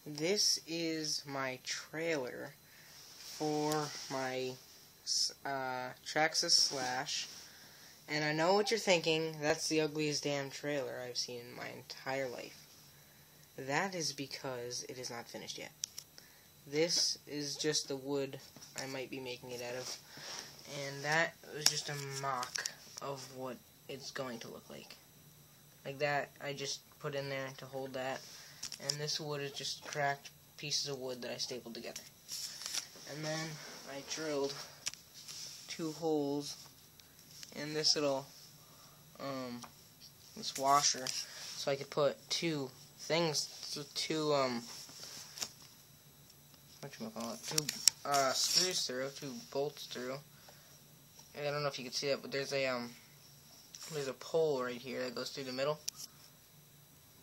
This is my trailer for my Traxxas Slash, and I know what you're thinking, that's the ugliest damn trailer I've seen in my entire life. That is because it is not finished yet. This is just the wood I might be making it out of, and that was just a mock of what it's going to look like. Like that, I just put in there to hold that. And this wood is just cracked pieces of wood that I stapled together. And then I drilled 2 holes in this little this washer, so I could put 2 things, 2 screws through, 2 bolts through. And I don't know if you can see that, but there's a pole right here that goes through the middle.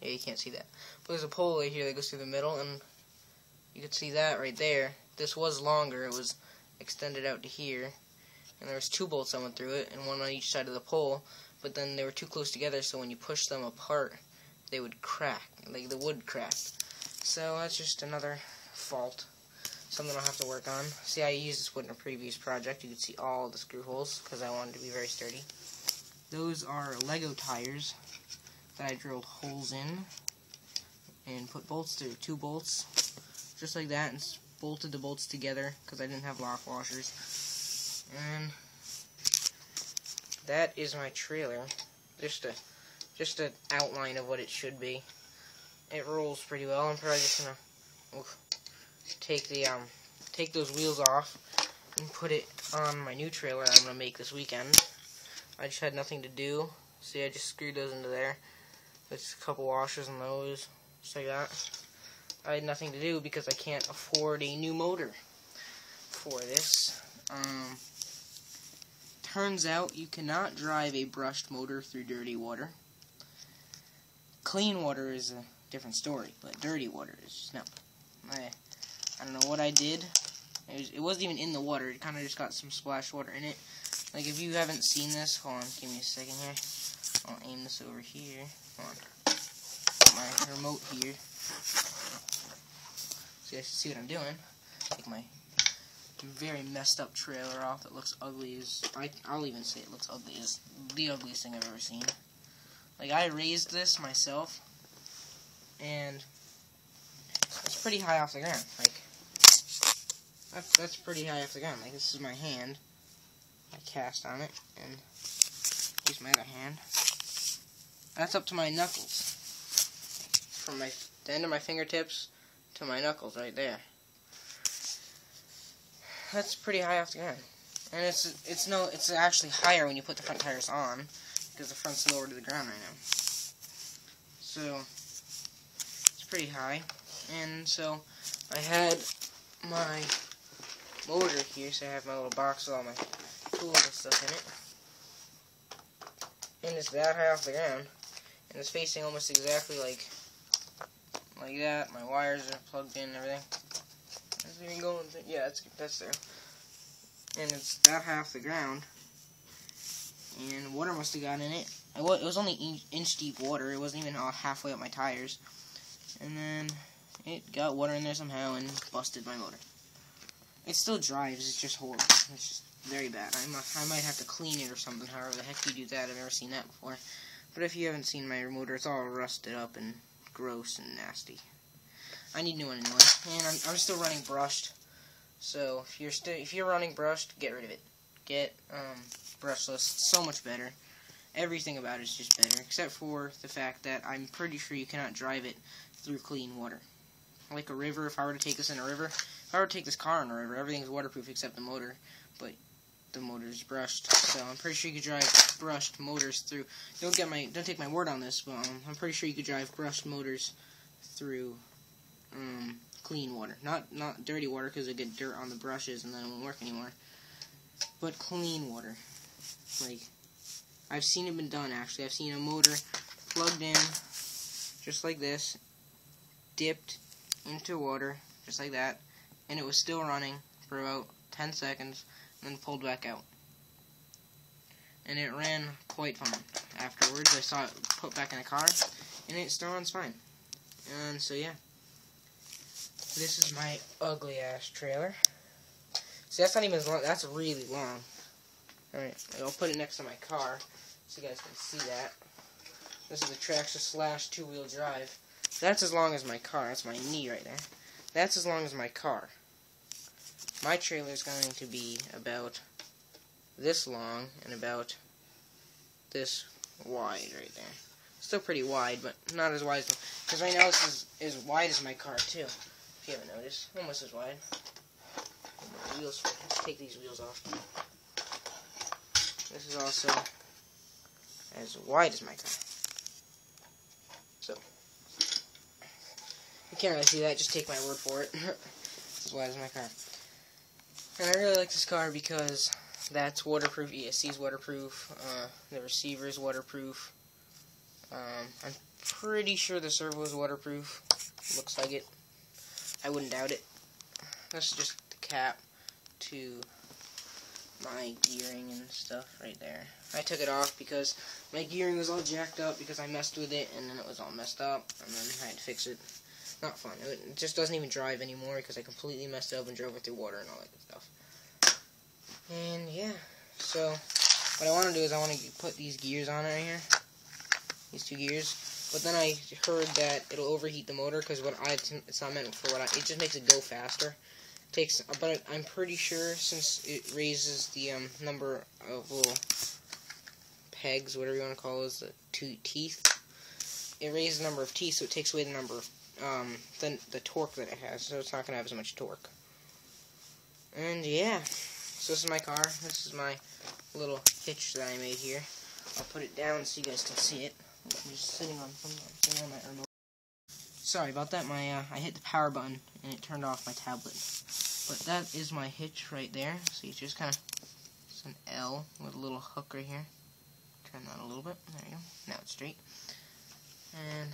Yeah, you can't see that. But there's a pole right here that goes through the middle, and you can see that right there. This was longer. It was extended out to here. And there was 2 bolts that went through it, and 1 on each side of the pole. But then they were too close together, so when you push them apart, they would crack. Like the wood cracked. So that's just another fault. Something I'll have to work on. See, I used this wood in a previous project. You can see all the screw holes, because I wanted it to be very sturdy. Those are Lego tires that I drilled holes in and put bolts through. 2 bolts, just like that, and bolted the bolts together because I didn't have lock washers. And that is my trailer. Just an outline of what it should be. It rolls pretty well. I'm probably just gonna take those wheels off and put it on my new trailer I'm gonna make this weekend. I just had nothing to do. See, I just screwed those into there. There's a couple washers on those, just like that. I had nothing to do because I can't afford a new motor for this. Turns out you cannot drive a brushed motor through dirty water. Clean water is a different story, but dirty water is just no. I don't know what I did. It wasn't even in the water. It kind of just got some splash water in it. Like, if you haven't seen this, hold on, give me a second here. I'll aim this over here. Hold on. Put my remote here. So you guys can see what I'm doing. Take my very messed up trailer off that looks ugly as... I'll even say it looks ugly as the ugliest thing I've ever seen. Like, I raised this myself, and it's pretty high off the ground. Like, that's pretty high off the ground. Like, this is my hand. I cast on it, and use my other hand. That's up to my knuckles. From the end of my fingertips to my knuckles right there. That's pretty high off the ground. And it's actually higher when you put the front tires on, because the front's lower to the ground right now. So it's pretty high. And so I had my motor here, so I have my little box with all my tools and stuff in it. And it's that high off the ground. And it's facing almost exactly like that. My wires are plugged in and everything. Is it even going? Yeah, that's there. And it's that high off the ground. And water must have gotten in it. It was only inch deep water. It wasn't even halfway up my tires. And then it got water in there somehow and busted my motor. It still drives. It's just horrible. It's just very bad. I might have to clean it or something. However the heck you do that, I've never seen that before. But if you haven't seen my motor, it's all rusted up and gross and nasty. I need a new one anyway. And I'm still running brushed. So if you're running brushed, get rid of it. Get brushless. It's so much better. Everything about it is just better, except for the fact that I'm pretty sure you cannot drive it through clean water. Like a river, if I were to take this in a river, if I were to take this car in a river, everything's waterproof except the motor, but the motor's brushed. So I'm pretty sure you could drive brushed motors through. Don't take my word on this, but I'm pretty sure you could drive brushed motors through clean water, not dirty water, because it get dirt on the brushes and then it won't work anymore. But clean water, like I've seen it been done. Actually, I've seen a motor plugged in just like this, dipped into water just like that, and it was still running for about 10 seconds, and then pulled back out. And it ran quite fine. Afterwards, I saw it put back in the car, and it still runs fine. And so, yeah. This is my ugly ass trailer. See, that's not even as long. That's really long. Alright, I'll put it next to my car so you guys can see that. This is a Traxxas Slash 2-wheel drive. That's as long as my car. That's my knee right there. That's as long as my car. My trailer is going to be about this long and about this wide right there. Still pretty wide, but not as wide as... Because right now this is as wide as my car, too. If you haven't noticed. Almost as wide. Wheels. Let's take these wheels off. This is also as wide as my car. So, you can't really see that, just take my word for it. It's as wide as my car. And I really like this car because that's waterproof, ESC is waterproof, the receiver is waterproof. I'm pretty sure the servo is waterproof. Looks like it. I wouldn't doubt it. That's just the cap to my gearing and stuff right there. I took it off because my gearing was all jacked up because I messed with it and then it was all messed up and then I had to fix it. Not fun. It just doesn't even drive anymore because I completely messed it up and drove it through water and all that good stuff. And yeah, so what I want to do is I want to put these gears on right here. These two gears. But then I heard that it'll overheat the motor because it's not meant for it just makes it go faster. But I'm pretty sure since it raises the number of little pegs, whatever you want to call those, the teeth. It raises the number of teeth, so it takes away the number of the torque that it has, so it's not gonna have as much torque. And yeah, so this is my car. This is my little hitch that I made here. I'll put it down so you guys can see it. I'm just sitting on my remote. Sorry about that. I hit the power button and it turned off my tablet. But that is my hitch right there. So you just kind of, it's an L with a little hook right here. Turn that a little bit. There you go. Now it's straight. And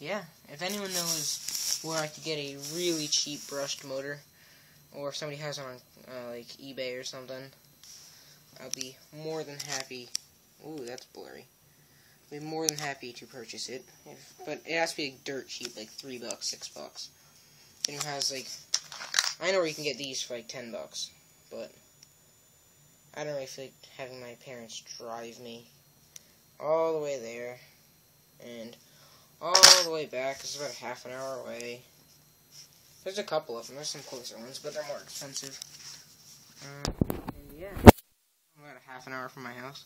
yeah, if anyone knows where I could get a really cheap brushed motor, or if somebody has it on like eBay or something, I'll be more than happy. Ooh, that's blurry. I'll be more than happy to purchase it. But it has to be dirt cheap, like $3, $6. And it has like, I know where you can get these for like $10, but I don't really feel like having my parents drive me all the way there and all the way back. It's about a half an hour away. There's a couple of them. There's some closer ones, but they're more expensive. And yeah, I'm about a half an hour from my house.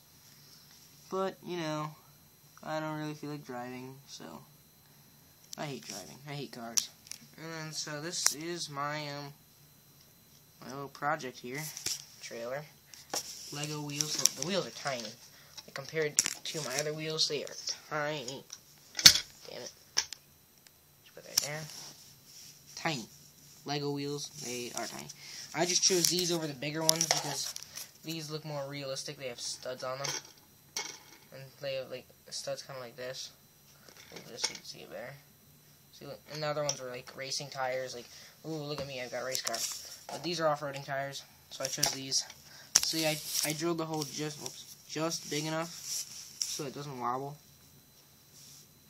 But, you know, I don't really feel like driving, so I hate driving. I hate cars. And then, so this is my my little project here, trailer. Lego wheels. The wheels are tiny. Like, compared to my other wheels, they are tiny. Damn it. Just put that there. Tiny. Lego wheels, they are tiny. I just chose these over the bigger ones because these look more realistic. They have studs on them. And they have, like, studs kind of like this. Move this so you can see it better. See, look, and the other ones were like racing tires, like, ooh, look at me, I've got a race car. But these are off-roading tires, so I chose these. See, I drilled the hole just big enough so it doesn't wobble.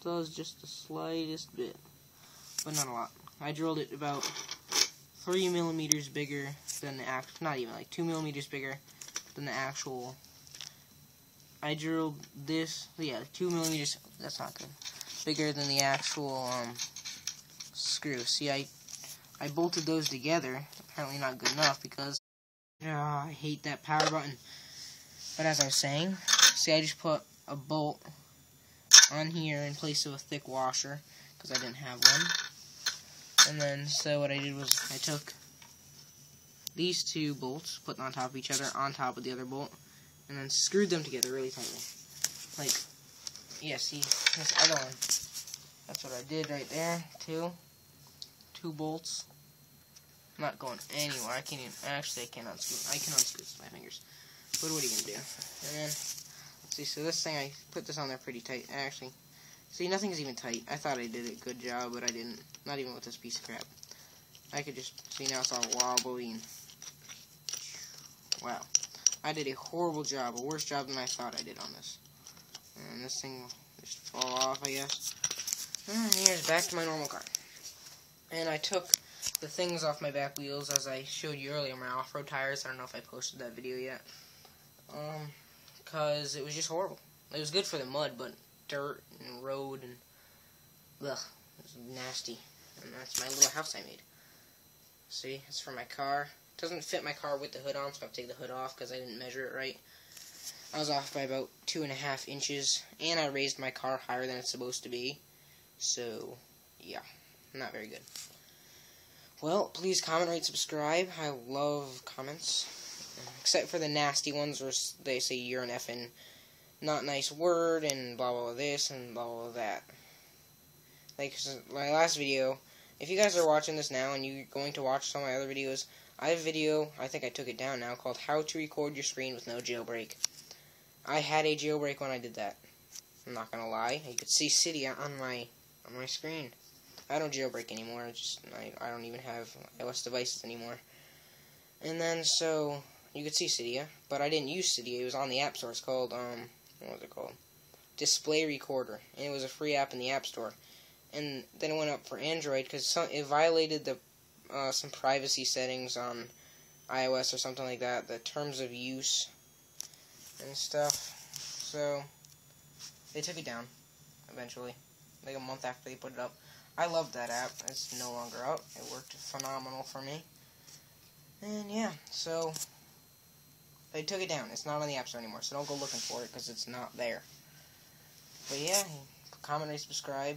So it's just the slightest bit, but not a lot. I drilled it about 3 millimeters bigger than the actual, not even, like 2 millimeters bigger than the actual. I drilled this, yeah, 2 millimeters, that's not good, bigger than the actual screw. See, I bolted those together. Apparently not good enough because I hate that power button. But as I was saying, see, I just put a bolt on here in place of a thick washer because I didn't have one. And then, so what I did was I took these two bolts, put them on top of each other, on top of the other bolt, and then screwed them together really tightly. Like, yeah, see, this other one. That's what I did right there, two bolts. I'm not going anywhere. I can't even, actually I can unscrew with my fingers. But what are you going to do? And then, see, so this thing, I put this on there pretty tight. Actually, see, nothing's even tight. I thought I did a good job, but I didn't. Not even with this piece of crap. I could just, see, now it's all wobbly. And, wow. I did a horrible job, a worse job than I thought I did on this. And this thing will just fall off, I guess. And here's back to my normal car. And I took the things off my back wheels, as I showed you earlier, my off-road tires. I don't know if I posted that video yet. Because it was just horrible. It was good for the mud, but dirt and road and ugh, it was nasty. And that's my little house I made. See, it's for my car. It doesn't fit my car with the hood on, so I have to take the hood off because I didn't measure it right. I was off by about 2.5 inches, and I raised my car higher than it's supposed to be. So, yeah, not very good. Well, please comment, rate, subscribe. I love comments. Except for the nasty ones where they say you're an effing not nice word and blah blah blah this and blah blah that. Like my last video, if you guys are watching this now and you're going to watch some of my other videos, I have a video, I think I took it down now, called How to Record Your Screen with No Jailbreak. I had a jailbreak when I did that. I'm not gonna lie. You could see Cydia on my screen. I don't jailbreak anymore. I don't even have iOS devices anymore. And then so you could see Cydia, but I didn't use Cydia. It was on the App Store. It's called what was it called? Display Recorder, and it was a free app in the App Store. And then it went up for Android because it violated the some privacy settings on iOS or something like that, the terms of use and stuff. So they took it down eventually, like a month after they put it up. I loved that app. It's no longer out. It worked phenomenal for me. And yeah, so they took it down. It's not on the App Store anymore, so don't go looking for it because it's not there. But yeah, comment, rate, subscribe.